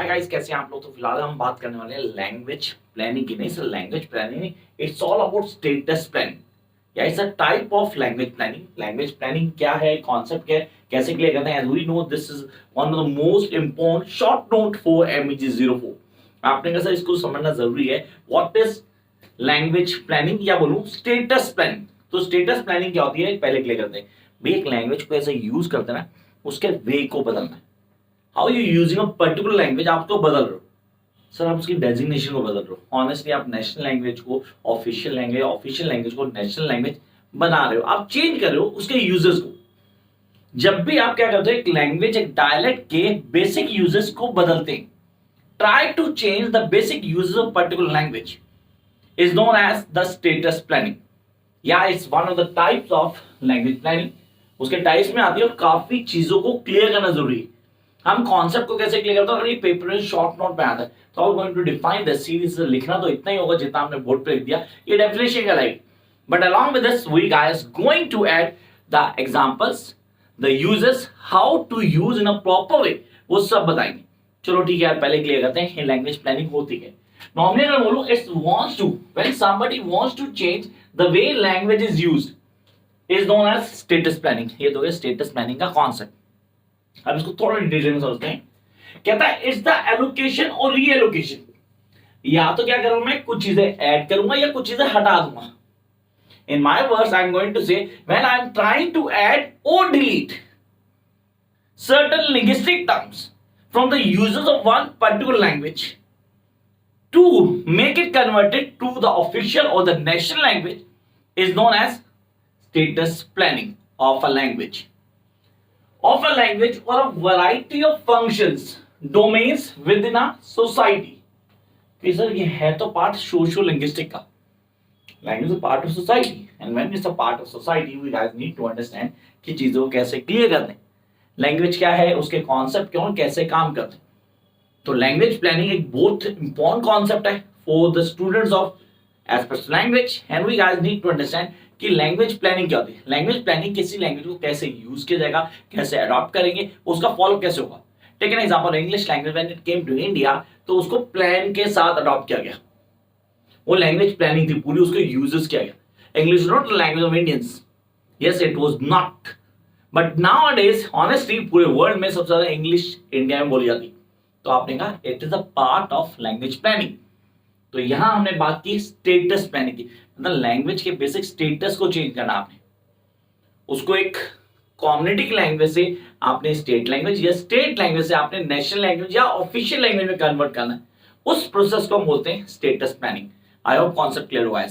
Hi guys, कैसे हैं आप लोग। तो फिलहाल हम बात करने वाले हैं लैंग्वेज प्लानिंग की। नहीं सर, लैंग्वेज प्लानिंग नहीं, it's all about status planning या it's a type of language planning. Language planning क्या है, कॉन्सेप्ट क्या है, कैसे क्लियर करते हैं। As we know this is one of the most important short note for MEG04। आपने कहा सर इसको समझना जरूरी है। व्हाट इज लैंग्वेज प्लानिंग या बोलूं स्टेटस प्लानिंग। तो स्टेटस प्लानिंग क्या होती है पहले क्लियर करते हैं। भाई एक लैंग्वेज को ऐसे यूज करते हैं ना, उसके वे को बदलना है। How you using a particular language, आप तो बदल रहे हो सर, आप उसकी डेजिग्नेशन को बदल रहे हो। ऑनेस्टली आप नेशनल लैंग्वेज को ऑफिशियल लैंग्वेज को नेशनल लैंग्वेज बना रहे हो, आप चेंज कर रहे हो उसके यूजर्स को। जब भी आप क्या करते हो, एक लैंग्वेज एक डायलेक्ट के बेसिक यूजर्स को बदलते हैं। Try to change the basic users of particular language is known as the status planning या it's one of the types of language planning. उसके टाइप्स में आती है और काफी चीजों को क्लियर करना जरूरी है। हम कॉन्सेप्ट को कैसे क्लियर करते हैं, अगर ये पेपर में शॉर्ट नोट में आता है तो I going to define the series. लिखना तो इतना ही होगा जितना हमने बोर्ड पे लिख दिया, ये डेफिनेशन का like. But along with this we guys going to add the examples, the uses, how to use in a proper way, वो सब बताएंगे। चलो ठीक है यार, पहले क्लियर करते हैं लैंग्वेज प्लानिंग होती है। नॉर्मली अगर बोलूं, it's wants to, when somebody wants to change the way language is used is known as status planning. ये तो है स्टेटस प्लानिंग का कॉन्सेप्ट। अब इसको थोड़ा डिटेल में समझते हैं। कहता है इट्स द एलोकेशन और रीएलोकेशन। या तो क्या करूंगा, मैं कुछ चीजें ऐड करूंगा या कुछ चीजें हटा दूंगा। In my words I am going to say when I am trying to add और delete certain linguistic terms from the users of one particular language to make it converted to the official or the national language is known as status planning of a language or a variety of functions domains within a society। कि sir ये है तो part sociolinguistic का। Language is part of society and when it's a part of society we guys need to understand कि चीजों को कैसे clear करते हैं। लैंग्वेज क्या है, उसके कॉन्सेप्ट क्यों, कैसे काम करते हैं। तो लैंग्वेज प्लानिंग एक बहुत इंपॉर्टेंट कॉन्सेप्ट है for the students of aspect language and we guys need to understand कि लैंग्वेज प्लानिंग क्या होती है। लैंग्वेज प्लानिंग किसी लैंग्वेज को कैसे यूज किया जाएगा, कैसे अडॉप्ट करेंगे, उसका फॉलो कैसे होगा। Take an example, English language when it came to India तो उसको प्लान के साथ अडॉप्ट किया गया। वो लैंग्वेज प्लानिंग थी पूरी, उसको यूजेस किया गया। English not language of Indians, yes it was not, but nowadays honestly पूरे वर्ल्ड में सबसे ज्यादा इंग्लिश इंडिया में बोली जाती। तो आपने कहा it is a part of language planning. तो यहां हमने बात की स्टेटस प्लानिंग की, मतलब लैंग्वेज के बेसिक स्टेटस को चेंज करना। आपने उसको एक कम्युनिटी लैंग्वेज से आपने स्टेट लैंग्वेज या स्टेट लैंग्वेज से आपने नेशनल लैंग्वेज या ऑफिशियल लैंग्वेज में कन्वर्ट करना है। उस प्रोसेस को हम बोलते हैं status planning. I hope concept clear हुआ है।